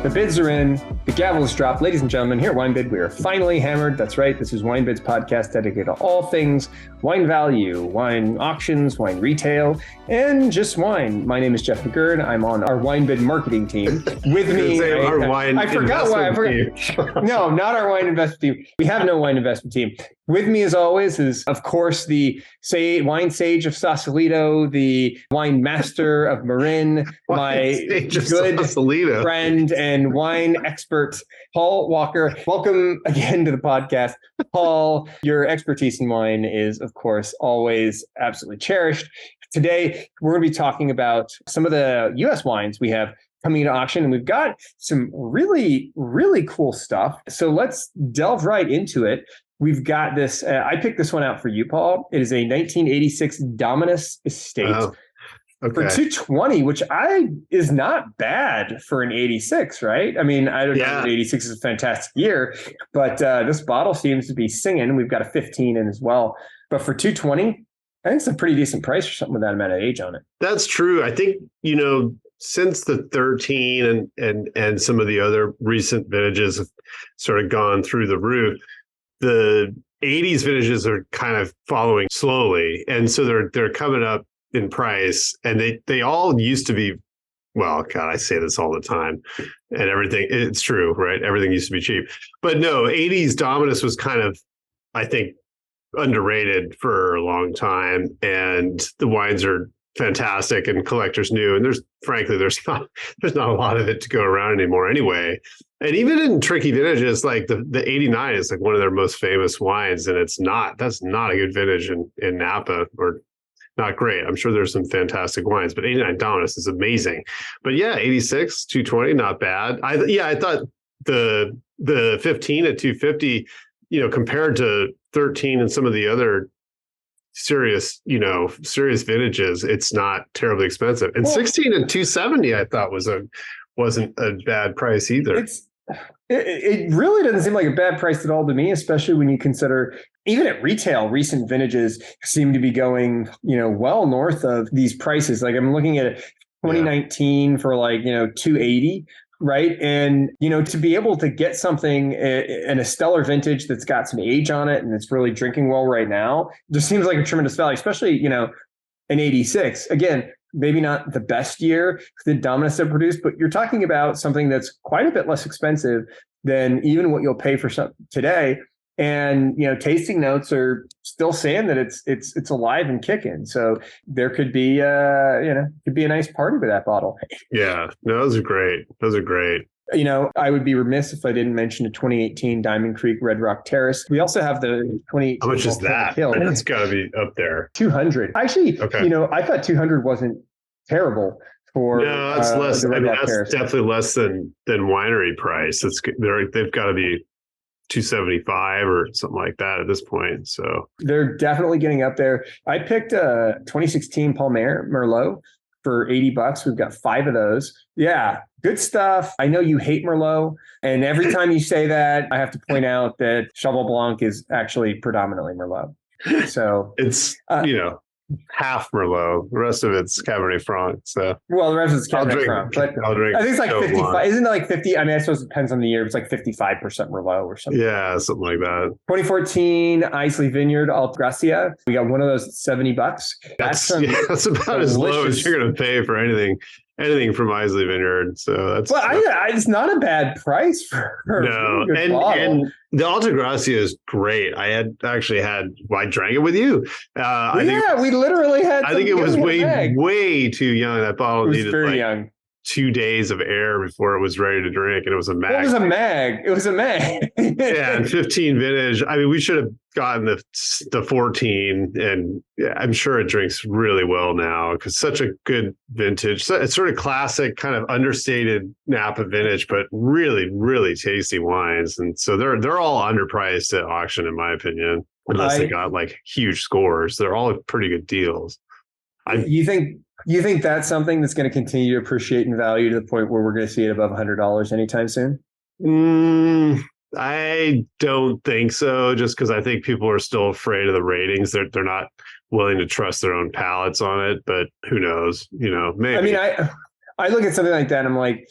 The bids are in, the gavel is dropped. Ladies and gentlemen, here at WineBid, we are finally hammered. That's right, this is WineBid's podcast dedicated to all things wine value, wine auctions, wine retail, and just wine. My name is Jeff McGurn. I'm on our WineBid marketing team. With me, I forgot why. No, not our wine investment team. We have no wine investment team. With me, as always, is, of course, the wine sage of Sausalito, the wine master of Marin, my good friend and wine expert, Paul Walker. Welcome again to the podcast. Paul, your expertise in wine is, of course, always absolutely cherished. Today, we're going to be talking about some of the U.S. wines we have coming to auction, and we've got some really, really cool stuff. So let's delve right into it. We've got this, I picked this one out for you, Paul. It is a 1986 Dominus Estate for $220, which is not bad for an 86, right? I mean, I don't know if 86 is a fantastic year, but this bottle seems to be singing. We've got a 15 in as well. But for $220, I think it's a pretty decent price for something with that amount of age on it. That's true. I think, since the 13 and some of the other recent vintages have sort of gone through the roof, the 80s vintages are kind of following slowly. And so they're coming up in price, and they all used to be, well, God, I say this all the time, and everything, it's true, right? Everything used to be cheap. But no, 80s Dominus was kind of, I think, underrated for a long time, and the wines are fantastic and collectors new, and there's not a lot of it to go around anymore anyway. And even in tricky vintages, like the 89 is like one of their most famous wines, and that's not a good vintage in Napa, or not great. I'm sure there's some fantastic wines, but 89 Dominus is amazing. But yeah, 86 220, not bad. I thought the 15 at 250, compared to 13 and some of the other serious vintages, it's not terribly expensive. And 16 and 270, I thought wasn't a bad price either. It really doesn't seem like a bad price at all to me, especially when you consider even at retail, recent vintages seem to be going, well north of these prices. Like I'm looking at 2019 for like, 280. Right. And, to be able to get something in a stellar vintage that's got some age on it and it's really drinking well right now, just seems like a tremendous value, especially, an 86. Again, maybe not the best year that Dominus have produced, but you're talking about something that's quite a bit less expensive than even what you'll pay for some today. And, tasting notes are still saying that it's alive and kicking. So there could be, could be a nice party with that bottle. Yeah, no, those are great. I would be remiss if I didn't mention a 2018 Diamond Creek Red Rock Terrace. We also have the 2018. How much is that? That's got to be up there. 200. Actually, I thought 200 wasn't terrible. No, that's less. That's definitely less than winery price. They've got to be 275 or something like that at this point. So they're definitely getting up there. I picked a 2016 Palmer Merlot for $80. We've got 5 of those. Yeah, good stuff. I know you hate Merlot, and every time you say that, I have to point out that Cheval Blanc is actually predominantly Merlot. So it's half Merlot. The rest of it's Cabernet Franc. So the rest of it's Cabernet Franc. But I think it's like 55. Isn't it like 50? I mean, I suppose it depends on the year. It's like 55% Merlot or something. Yeah, something like that. 2014 Islay Vineyard Altagracia. We got one of those at $70. That's about as low as you're going to pay for anything from Islay Vineyard. So that's it's not a bad price for no. And the Altagracia is great. I drank it with you. We literally had. I think it was way too young. That bottle needed very young. 2 days of air before it was ready to drink, and it was a mag. It was a mag. Yeah, and 15 vintage. I mean, we should have gotten the 14, and I'm sure it drinks really well now because such a good vintage. So it's sort of classic, kind of understated Napa vintage, but really, really tasty wines. And so they're all underpriced at auction, in my opinion, unless they got like huge scores. They're all pretty good deals. You think that's something that's going to continue to appreciate in value to the point where we're going to see it above $100 anytime soon? I don't think so, just because I think people are still afraid of the ratings. They're not willing to trust their own palates on it, but who knows? Maybe. I mean, I look at something like that and I'm like,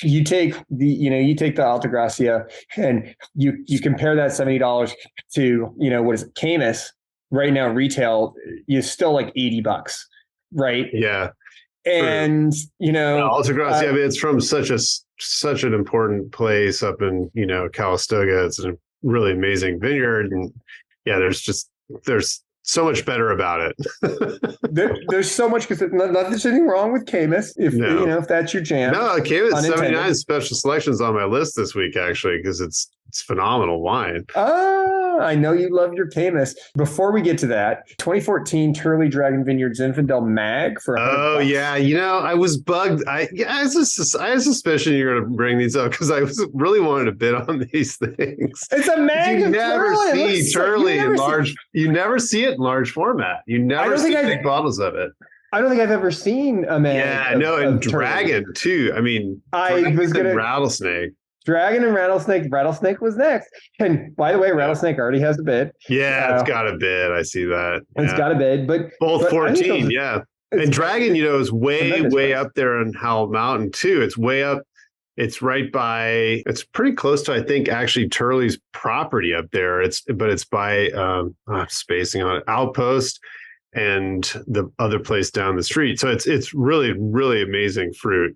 you take the Altagracia and you compare that $70 to, what is it, Caymus right now retail is still like $80, right? Yeah. And Altagracia, I mean, it's from such an important place up in Calistoga. It's a really amazing vineyard, and yeah, there's so much better about it. there's so much, because nothing's anything wrong with Caymus if that's your jam. No, Caymus 79 special selections on my list this week, actually, because it's phenomenal wine. I know you love your Caymus. Before we get to that, 2014 Turley Dragon Vineyard Zinfandel Mag for $100. Oh yeah, I was bugged. I had a suspicion you were going to bring these up, because I was really wanting to bid on these things. It's a Mag. You never see Turley in large. You never see it in large format. You never see big bottles of it. I don't think I've ever seen a Mag. Yeah, and Dragon too. I mean, Rattlesnake. Dragon and Rattlesnake. Rattlesnake was next. And by the way, Rattlesnake already has a bid. Yeah, it's got a bid. I see that. It's got a bid, but both 14. Yeah. And Dragon, is way up there on Howell Mountain too. It's way up. It's right by. It's pretty close to, I think, actually Turley's property up there. It's by I'm spacing on it, Outpost and the other place down the street. So it's really, really amazing fruit.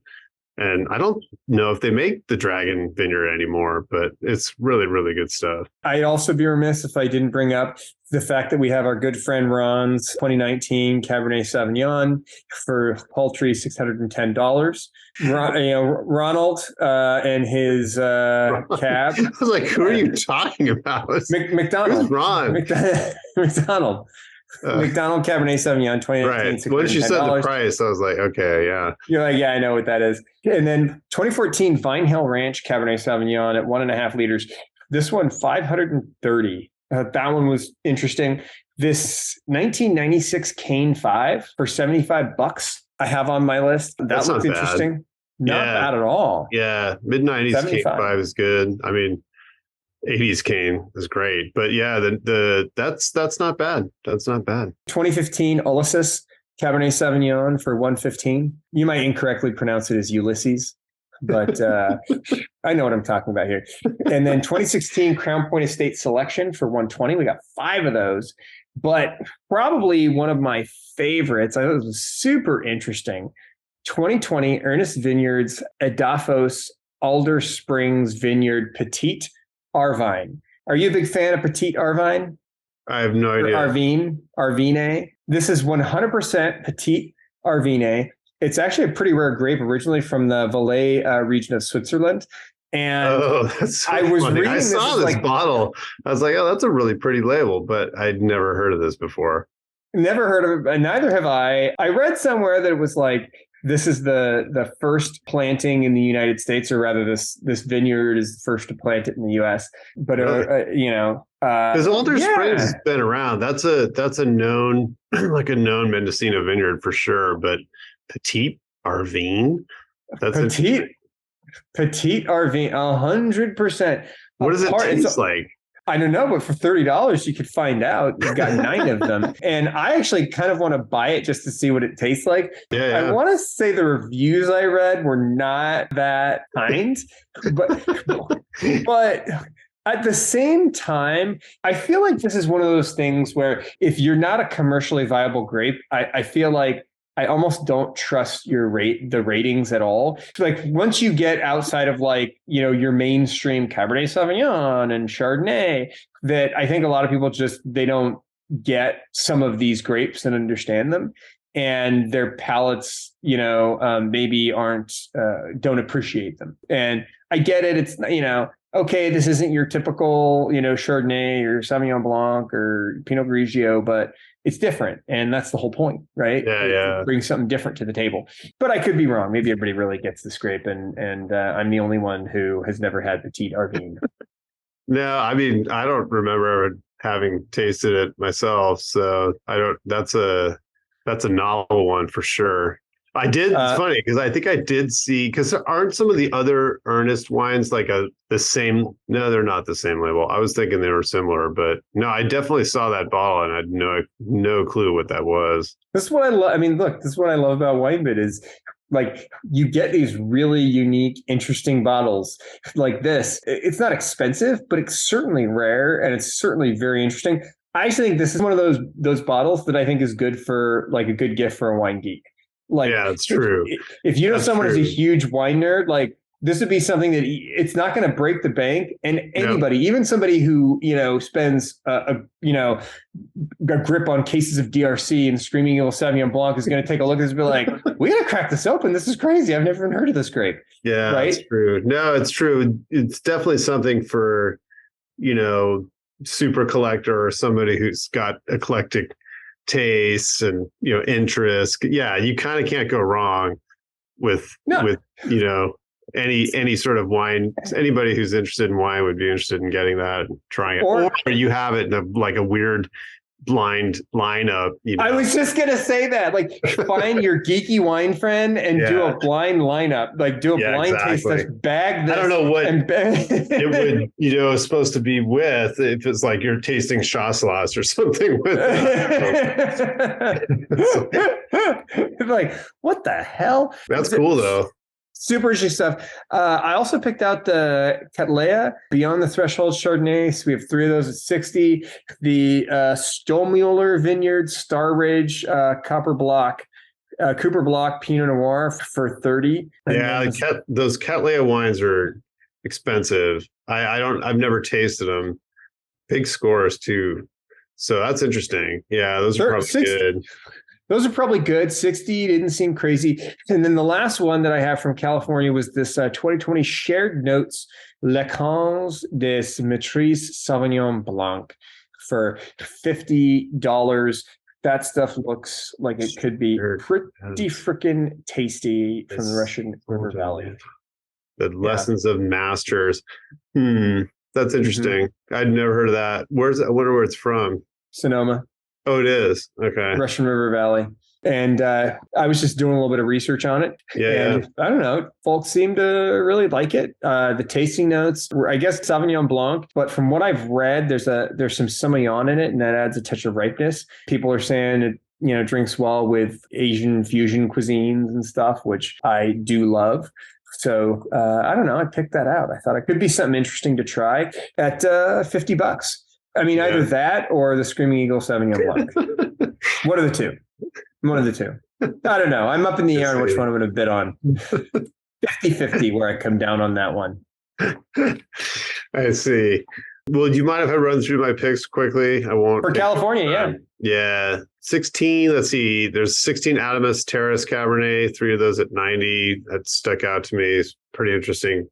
And I don't know if they make the Dragon Vineyard anymore, but it's really, really good stuff. I'd also be remiss if I didn't bring up the fact that we have our good friend Ron's 2019 Cabernet Sauvignon for paltry $610. Ronald and his cab. I was like, who are you talking about? McDonald. Who's Ron? McDonald. McDonald Cabernet Sauvignon 2019. Right. Once you said the price, I was like, okay, yeah. You're like, yeah, I know what that is. And then 2014 Vine Hill Ranch Cabernet Sauvignon at 1.5 liters. This one, $530. That one was interesting. This 1996 Cane 5 for $75 I have on my list. That looks interesting. Not bad at all. Yeah. Mid-90s Cane 5 is good. I mean, 80s Cane is great, but yeah, that's not bad. That's not bad. 2015 Ulysses Cabernet Sauvignon for $115. You might incorrectly pronounce it as Ulysses, but I know what I'm talking about here. And then 2016 Crown Point Estate Selection for $120. We got 5 of those, but probably one of my favorites, I thought it was super interesting. 2020 Ernest Vineyards Adafos Alder Springs Vineyard Petite Arvine. Are you a big fan of Petite Arvine? I have no idea. Arvine. This is 100% Petite Arvine. It's actually a pretty rare grape, originally from the Valais region of Switzerland. And that's so funny. I saw this bottle. I was like, oh, that's a really pretty label, but I'd never heard of this before. Never heard of it, and neither have I. I read somewhere that it was like, this is the first planting in the United States, or rather, this vineyard is the first to plant it in the U.S. But because Alder Springs has been around. That's a known like a known Mendocino vineyard for sure. But Petite Arvine, Petite Arvine, 100%. What does it taste like? I don't know, but for $30, you could find out. You've got 9 of them. And I actually kind of want to buy it just to see what it tastes like. Yeah. I want to say the reviews I read were not that kind, but at the same time, I feel like this is one of those things where if you're not a commercially viable grape, I feel like I almost don't trust the ratings at all. Like once you get outside of your mainstream Cabernet Sauvignon and Chardonnay, that I think a lot of people they don't get some of these grapes and understand them, and their palates, maybe don't appreciate them. And I get it. It's, okay, this isn't your typical, Chardonnay or Sauvignon Blanc or Pinot Grigio, but it's different. And that's the whole point, right? Yeah. Bring something different to the table. But I could be wrong. Maybe everybody really gets this grape, and I'm the only one who has never had Petite Arvine. No, I mean, I don't remember having tasted it myself. So that's a novel one for sure. I did. It's funny because I think I did see, because aren't some of the other Ernest wines like the same? No, they're not the same label. I was thinking they were similar, but no, I definitely saw that bottle and I had no clue what that was. This is what I love. I mean, look, this is what I love about WineBid is Like you get these really unique, interesting bottles like this. It's not expensive, but it's certainly rare and it's certainly very interesting. I actually think this is one of those bottles that I think is good for like a good gift for a wine geek. Like, Yeah, it's true. if you know That's someone true. who's a huge wine nerd, like this would be something that it's not going to break the bank. And anybody, even somebody who, spends a grip on cases of DRC and Screaming Eagle Sauvignon Blanc is going to take a look at this and be like, we got to crack this open. This is crazy. I've never even heard of this grape. Yeah, right? It's true. No, it's true. It's definitely something for, super collector or somebody who's got eclectic tastes and, interests. Yeah, you kind of can't go wrong with any sort of wine. Anybody who's interested in wine would be interested in getting that and trying it. Or you have it in a weird blind lineup. I was just gonna say that, like, find your geeky wine friend and do a blind lineup, like do a blind taste test, bag this. I don't know what it would, supposed to be with, if it's like you're tasting Chasselas or something with it. Like, what the hell? That's cool though. Super interesting stuff. I also picked out the Cattleya Beyond the Threshold Chardonnay. So we have 3 of those at 60. The Stomueller Vineyard Star Ridge Cooper Block Pinot Noir for 30. Yeah, those Cattleya wines are expensive. I've never tasted them. Big scores too. So that's interesting. Yeah, those are probably good. Those are probably good. 60 didn't seem crazy. And then the last one that I have from California was this 2020 Shared Notes Lecans des Maîtrises Sauvignon Blanc for $50. That stuff looks like it could be pretty freaking tasty from the Russian River Valley. The Lessons of Masters. That's interesting. I'd never heard of that. I wonder where it's from. Sonoma. Oh, it is. Okay. Russian River Valley. And I was just doing a little bit of research on it. And I don't know, folks seem to really like it. The tasting notes were, I guess, Sauvignon Blanc, but from what I've read, there's some Semillon in it, and that adds a touch of ripeness. People are saying it, drinks well with Asian fusion cuisines and stuff, which I do love. So I don't know. I picked that out. I thought it could be something interesting to try at $50. I mean, either that or the Screaming Eagle Sauvignon Blanc. What are the two? One of the two. I don't know. I'm up in the air on which one I'm going to bid on. 50-50 where I come down on that one. I see. Well, do you mind if I run through my picks quickly? I won't. For California, yeah. Yeah. 16, let's see. There's 16 Adamus Terrace Cabernet, 3 of those at 90. That stuck out to me. It's pretty interesting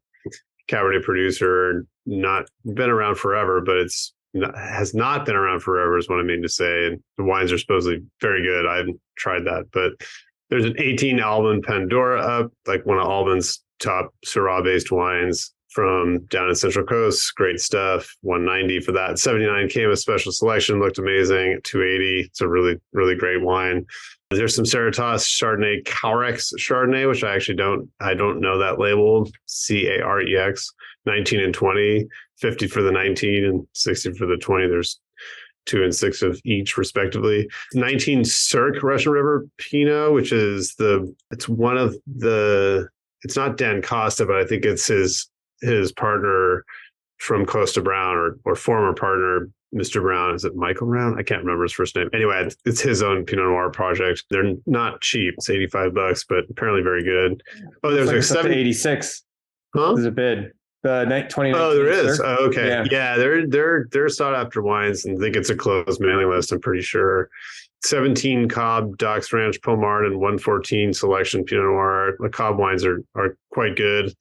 Cabernet producer. Not been around forever, but has not been around forever is what I mean to say. And the wines are supposedly very good. I haven't tried that, but there's an 18 Alban Pandora up, like one of Alban's top Syrah-based wines from down in Central Coast. Great stuff. 190 for that. 79 came with special selection. Looked amazing. 280. It's a really, really great wine. There's some Cerritos Chardonnay, Carex Chardonnay, which I don't know that label. Carex, 19 and 20, 50 for the 19 and 60 for the 20. There's 2 and 6 of each respectively. 19 Cirque Russian River Pinot, which is it's not Dan Costa, but I think it's his partner from Costa Brown or former partner, Mr. Brown. Is it Michael Brown? I can't remember his first name. Anyway, it's his own Pinot Noir project. They're not cheap. It's $85, but apparently very good. Oh, there's like 86. Huh? There's a bid. 2019. Oh, there is. Oh, okay. Yeah, they're sought after wines, and I think it's a closed mailing list, I'm pretty sure. 17 Cobb Docks Ranch Pomard and 114 Selection Pinot Noir. The Cobb wines are quite good,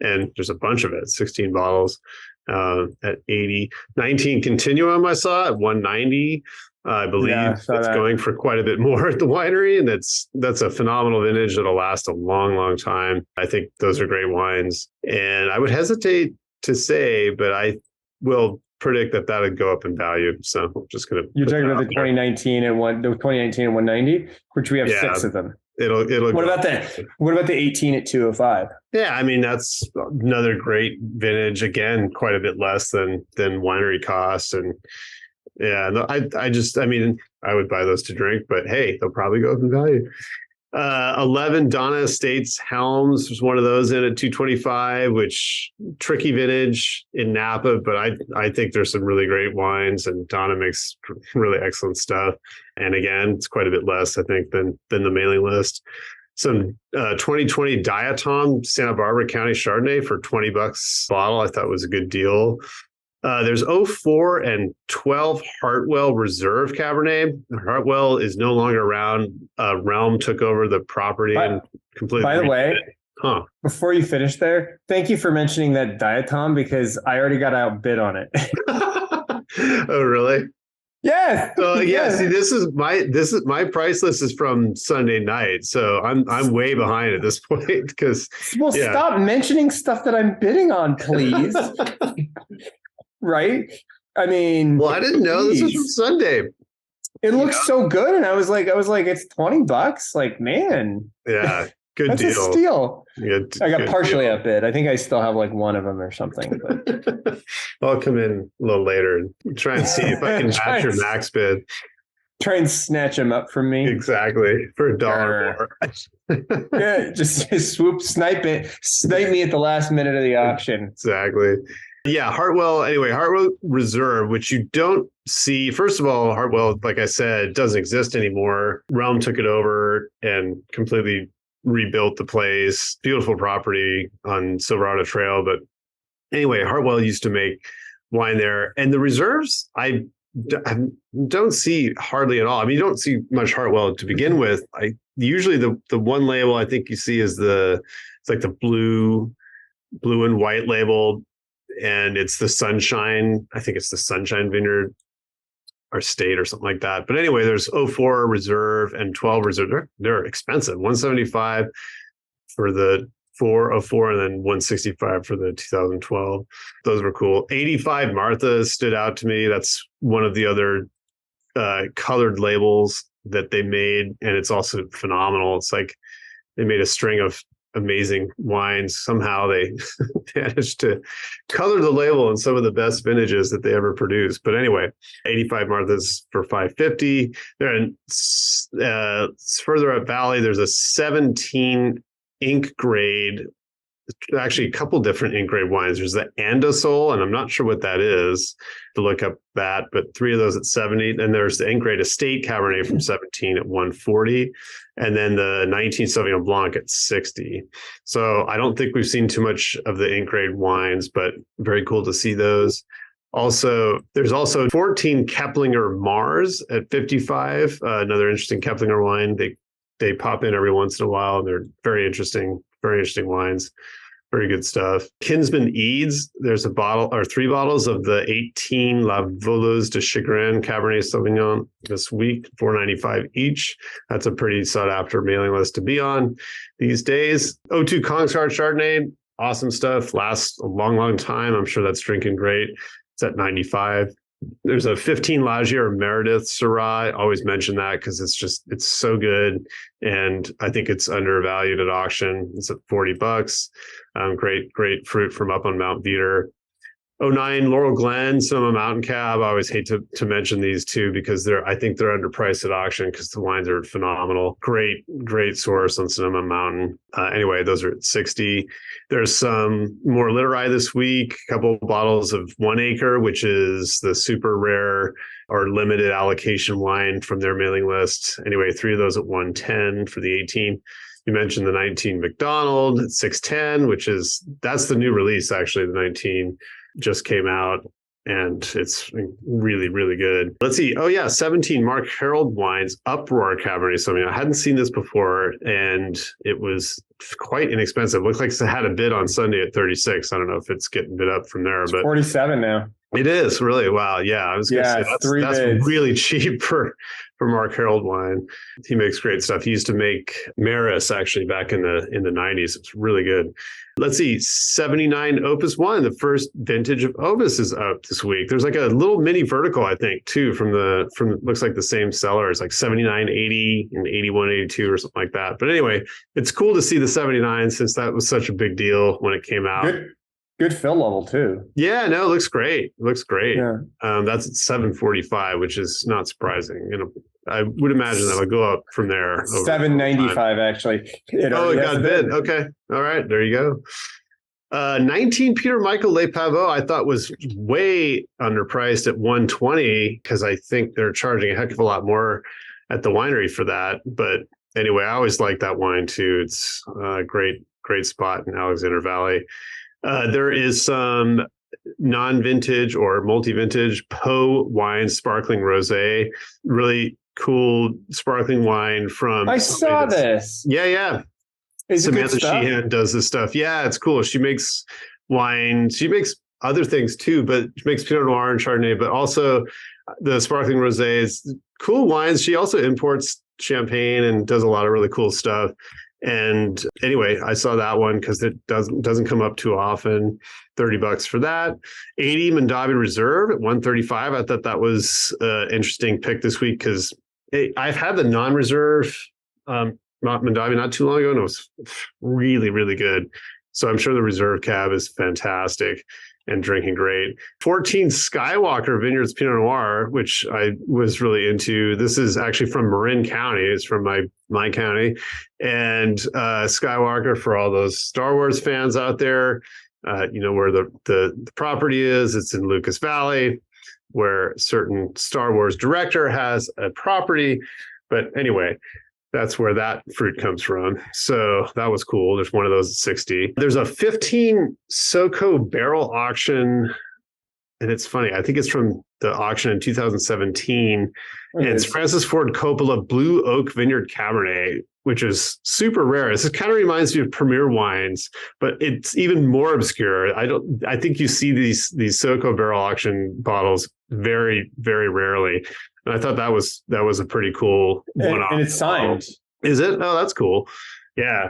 and there's a bunch of it. 16 bottles at 80. 19 Continuum I saw at 190. I believe it's going for quite a bit more at the winery, and that's a phenomenal vintage that'll last a long, long time. I think those are great wines, and I would hesitate to say, but I will predict that would go up in value. So I'm just going to. You're talking about the 2019 and 190, which we have 6 of them. It'll. What about that? What about the 18 at 205? Yeah, I mean that's another great vintage. Again, quite a bit less than winery cost, and. Yeah, no, I would buy those to drink, but hey, they'll probably go up in value. 11 Donna Estates Helms. There's one of those in at 225, which tricky vintage in Napa, but I think there's some really great wines, and Donna makes really excellent stuff. And again, it's quite a bit less, I think, than the mailing list. Some 2020 Diatom Santa Barbara County Chardonnay for $20 a bottle. I thought was a good deal. There's 04 and 12 Hartwell Reserve Cabernet. Hartwell is no longer around. Realm took over the property and completely. By the way, huh? Before you finish there, thank you for mentioning that Diatom because I already got outbid on it. Oh, really? Yeah. Yeah. See, this is my price list is from Sunday night, so I'm way behind at this point because. Well, stop mentioning stuff that I'm bidding on, please. Right? I mean, well, I didn't know this was from Sunday. It looks so good, and I was like, it's $20. Like, man, yeah, good that's deal. a steal. I got partially deal. outbid. I think I still have like one of them or something. But I'll come in a little later and try and see if I can match your max bid. Try and snatch them up from me. Exactly, for $1 more. Yeah, just snipe me at the last minute of the auction. Exactly. Yeah, Hartwell Reserve, which you don't see. First of all, Hartwell, like I said, doesn't exist anymore. Realm took it over and completely rebuilt the place. Beautiful property on Silverado Trail. But anyway, Hartwell used to make wine there. And the reserves, I don't see hardly at all. I mean, you don't see much Hartwell to begin with. Usually the one label I think you see is it's like the blue and white label. And it's the Sunshine. I think it's the Sunshine Vineyard or State or something like that. But anyway, there's 04 Reserve and 12 Reserve. They're expensive. $175 for the 404 and then $165 for the 2012. Those were cool. 85 Martha stood out to me. That's one of the other colored labels that they made. And it's also phenomenal. It's like they made a string of amazing wines. Somehow they managed to color the label in some of the best vintages that they ever produced. But anyway, 85 Marthas for $550. They're in further up valley. There's a 17 ink grade, actually a couple different ink grade wines. There's the Andosol, and I'm not sure what that is to look up that, but 3 of those at 70. And there's the ink grade Estate Cabernet from 17 at 140. And then the 19 Sauvignon Blanc at 60. So I don't think we've seen too much of the ink grade wines, but very cool to see those. Also, there's also 14 Keplinger Mars at 55. Another interesting Keplinger wine. They pop in every once in a while, and they're very interesting wines. Very good stuff. Kinsman Eads, there's a bottle or 3 bottles of the 18 La Voleuse de Chagrin Cabernet Sauvignon this week, $4.95 each. That's a pretty sought after mailing list to be on these days. 02 Kongsgaard Chardonnay, awesome stuff. Lasts a long, long time. I'm sure that's drinking great. It's at 95. There's a 15 Lagier Meredith Syrah. I always mention that because it's so good. And I think it's undervalued at auction. It's at $40. Great fruit from up on Mount Veeder. 09 Laurel Glen, Sonoma Mountain Cab. I always hate to mention these two because I think they're underpriced at auction because the wines are phenomenal. Great source on Sonoma Mountain. Anyway, those are at 60. There's some more Literai this week. A couple of bottles of 1 Acre, which is the super rare or limited allocation wine from their mailing list. Anyway, 3 of those at 110 for the 18. You mentioned the 19 McDonald at 610, that's the new release, actually. The 19 just came out and it's really, really good. Let's see. Oh yeah, 17 Mark Harold Wines Uproar Cabernet Sauvignon. I hadn't seen this before and it was quite inexpensive. Looked like it had a bid on Sunday at 36. I don't know if it's getting bid up from there, but 47 now. It is really. Wow. Yeah. I was going to say that's really cheap for Mark Harold wine. He makes great stuff. He used to make Maris actually back in the 90s. It's really good. Let's see. 79 Opus 1. The first vintage of Opus is up this week. There's like a little mini vertical, I think, too, from looks like the same seller. It's like 79, 80 and 81, 82 or something like that. But anyway, it's cool to see the 79 since that was such a big deal when it came out. Good fill level too. Yeah, no, it looks great. Yeah. That's at 745, which is not surprising. I would imagine that'll go up from there. $7.95 actually. It got a bid. Okay. All right. There you go. 19 Peter Michael Le Pavot, I thought was way underpriced at 120 because I think they're charging a heck of a lot more at the winery for that. But anyway, I always like that wine too. It's a great spot in Alexander Valley. There is some non-vintage or multi-vintage Po wine sparkling rosé, really cool sparkling wine from. I saw this. Yeah. Is it good Samantha stuff? Sheehan does this stuff. Yeah, it's cool. She makes wine. She makes other things too, but she makes Pinot Noir and Chardonnay, but also the sparkling rosés, cool wines. She also imports champagne and does a lot of really cool stuff. And anyway, I saw that one because it doesn't come up too often. $30 for that. 80 Mondavi Reserve at 135. I thought that was an interesting pick this week because I've had the non-reserve Mondavi not too long ago, and it was really, really good. So I'm sure the reserve cab is fantastic and drinking great. 14 Skywalker Vineyards Pinot Noir, which I was really into. This is actually from Marin County. It's from my county. And Skywalker, for all those Star Wars fans out there, where the property is. It's in Lucas Valley, where a certain Star Wars director has a property. But anyway, that's where that fruit comes from. So that was cool. There's one of those at 60. There's a 15 SoCo barrel auction. And it's funny. I think it's from the auction in 2017. And it's Francis Ford Coppola Blue Oak Vineyard Cabernet, which is super rare. This kind of reminds me of Premier Wines, but it's even more obscure. I think you see these SoCo barrel auction bottles very, very rarely. And I thought that was a pretty cool one-off. And it's signed. Is it? Oh, that's cool. Yeah.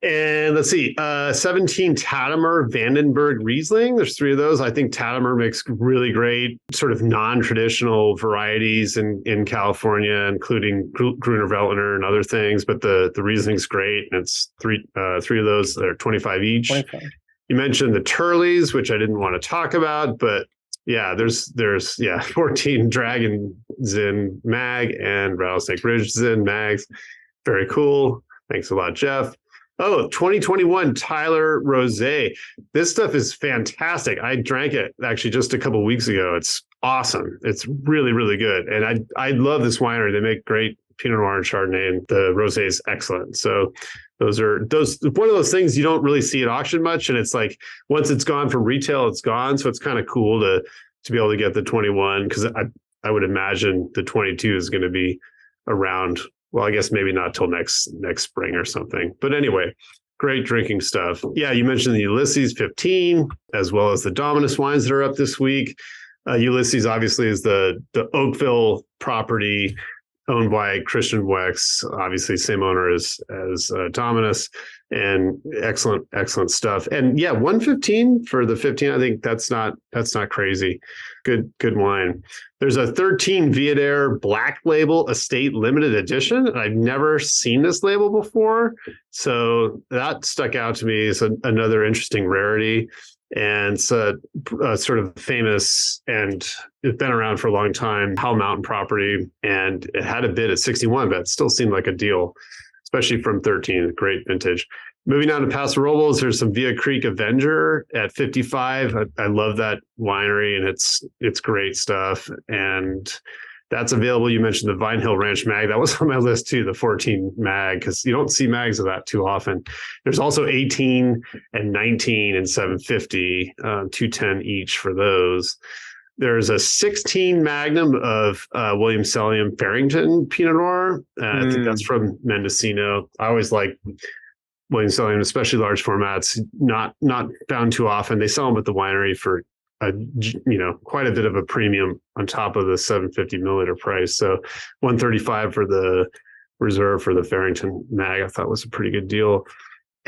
And let's see, 17 Tatimer Vandenberg Riesling. There's 3 of those. I think Tatimer makes really great sort of non-traditional varieties in California, including Gruner Veltliner and other things. But the Riesling's great. And it's three of those. They're 25 each. 25. You mentioned the Turleys, which I didn't want to talk about, but yeah, there's 14 Dragon Zin Mag and Rattlesnake Ridge Zin Mags. Very cool. Thanks a lot, Jeff. Oh, 2021 Tyler Rosé. This stuff is fantastic. I drank it actually just a couple of weeks ago. It's awesome. It's really, really good. And I love this winery. They make great Pinot Noir and Chardonnay, and the rosé is excellent. So those one of those things you don't really see at auction much. And it's like, once it's gone from retail, it's gone. So it's kind of cool to be able to get the 21, because I would imagine the 22 is going to be around. Well, I guess maybe not till next spring or something. But anyway, great drinking stuff. Yeah, you mentioned the Ulysses 15, as well as the Dominus wines that are up this week. Ulysses obviously is the Oakville property owned by Christian Wex, obviously same owner as Dominus, and excellent stuff. And yeah, 115 for the 15. I think that's not crazy. Good wine. There's a 13 Viader Black Label Estate Limited Edition. I've never seen this label before, so that stuck out to me as another interesting rarity. And it's a sort of famous, and it's been around for a long time, Howell Mountain property. And it had a bid at 61, but it still seemed like a deal, especially from 13. Great vintage. Moving on to Paso Robles, there's some Via Creek Avenger at 55. I love that winery, and it's great stuff. And that's available. You mentioned the Vine Hill Ranch Mag. That was on my list too, the 14 Mag, because you don't see mags of that too often. There's also 18 and 19 and 750, 210 each for those. There's a 16 Magnum of William Sellium Farrington Pinot Noir. I think that's from Mendocino. I always like William Sellium, especially large formats, not found too often. They sell them at the winery for quite a bit of a premium on top of the 750 milliliter price. So 135 for the reserve for the Farrington Mag, I thought was a pretty good deal.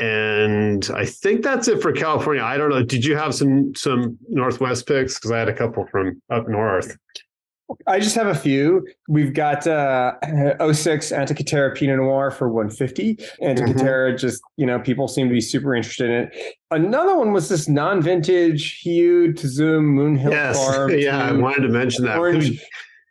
And I think that's it for California. I don't know. Did you have some Northwest picks? Because I had a couple from up north. I just have a few. We've got 06 Antikythera Pinot Noir for 150. Antikythera, just, people seem to be super interested in it. Another one was this non-vintage Hugh Tazum Moonhill Farm. Yeah, I wanted to mention that. Orange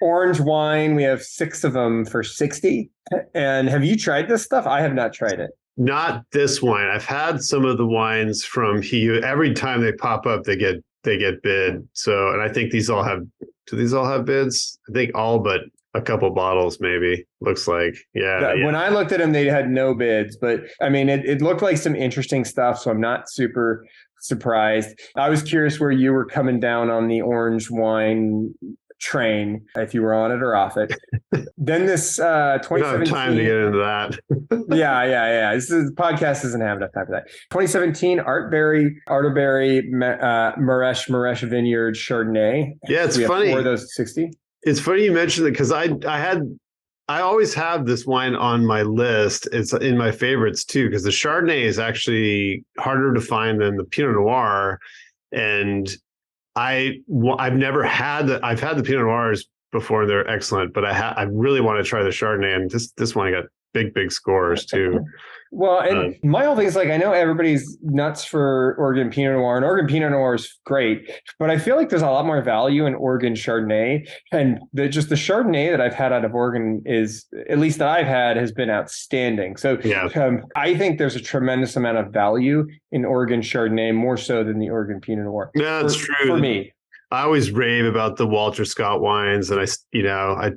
orange wine. We have 6 of them for $60. And have you tried this stuff? I have not tried it. Not this wine. I've had some of the wines from Hiyu. Every time they pop up, they get bid. So, and I think these all have. Do these all have bids? I think all but a couple bottles, maybe. Looks like, yeah. When I looked at them, they had no bids. But I mean, it looked like some interesting stuff. So I'm not super surprised. I was curious where you were coming down on the orange wine train, if you were on it or off it. Then this 2017. We don't have time to get into that. yeah. This podcast doesn't have enough time for that. 2017 Arterberry Maresh Vineyard Chardonnay. Yeah, it's funny. 4 of those 60. It's funny you mentioned it because I always have this wine on my list. It's in my favorites too, because the Chardonnay is actually harder to find than the Pinot Noir. And I've never had I've had the Pinot Noirs before. They're excellent, but I really want to try the Chardonnay, and this one got big scores too. Well, and my whole thing is like, I know everybody's nuts for Oregon Pinot Noir, and Oregon Pinot Noir is great, but I feel like there's a lot more value in Oregon Chardonnay. And the Chardonnay that I've had out of Oregon is, at least that I've had, has been outstanding. So I think there's a tremendous amount of value in Oregon Chardonnay, more so than the Oregon Pinot Noir. Yeah, that's true. For me. I always rave about the Walter Scott wines, and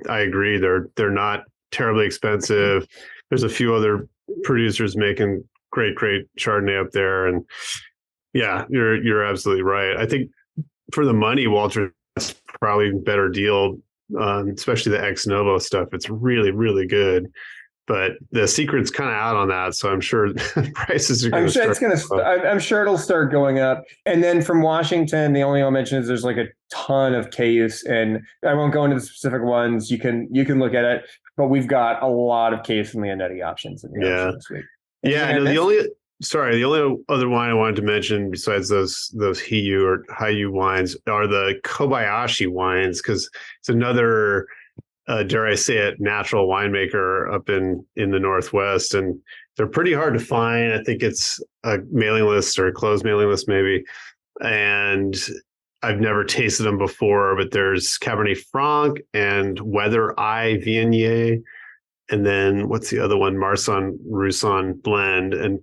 I agree. They're not terribly expensive. There's a few other producers making great Chardonnay up there, and yeah, you're absolutely right. I think for the money, Walter, that's probably a better deal, especially the ex novo stuff. It's really good, but the secret's kind of out on that, so I'm sure prices are going to. I'm sure it'll start going up. And then from Washington, the only thing I'll mention is there's like a ton of case, and I won't go into the specific ones. You can look at it. But we've got a lot of case and Leonetti options in the auction this week. The only other wine I wanted to mention besides those Hiyu or Hiyu wines are the Kobayashi wines, because it's another, dare I say it, natural winemaker up in the Northwest, and they're pretty hard to find. I think it's a mailing list or a closed mailing list maybe, and I've never tasted them before, but there's Cabernet Franc and Weather Eye Viognier. And then what's the other one? Marsan Roussan blend. And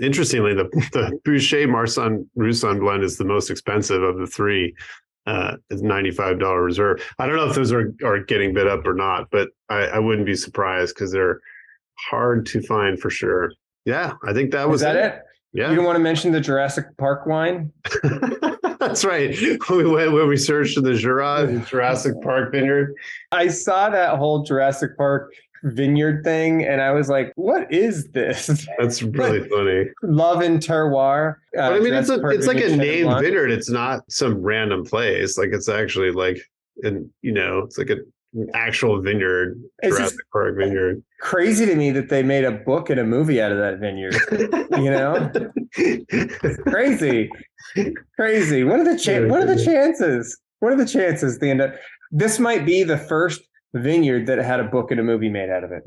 interestingly, the Boucher Marsan Roussan blend is the most expensive of the 3. It's $95 reserve. I don't know if those are getting bid up or not, but I wouldn't be surprised because they're hard to find for sure. Yeah, I think that was it. Yeah. You don't want to mention the Jurassic Park wine? That's right. We went when we searched in the Jurassic Park vineyard. I saw that whole Jurassic Park vineyard thing, and I was like, "What is this?" That's really funny. Love and Terroir. But I mean, it's like a named vineyard. It's not some random place. Like it's actually like, it's like an actual vineyard, Jurassic Park vineyard. Crazy to me that they made a book and a movie out of that vineyard. Crazy. What are the chances? What are the chances they end up? This might be the first vineyard that had a book and a movie made out of it.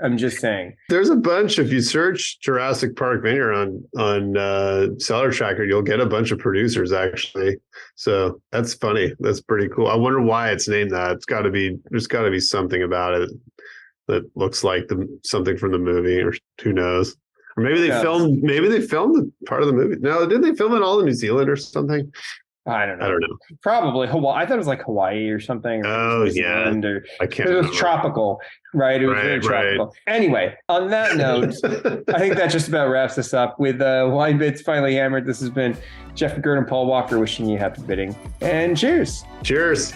I'm just saying. There's a bunch. If you search Jurassic Park Vineyard on Cellar Tracker, you'll get a bunch of producers actually. So that's funny. That's pretty cool. I wonder why it's named that. There's got to be something about it that looks like something from the movie, or who knows? Or maybe they filmed the part of the movie. No, didn't they film it all in New Zealand or something? I don't know. Probably Hawaii. I thought it was like Hawaii or something. Or I can't. It was tropical, right? It was very tropical. Right. Anyway, on that note, I think that just about wraps us up with WineBid's Finally Hammered. This has been Jeff McGurn and Paul Walker wishing you happy bidding, and cheers. Cheers.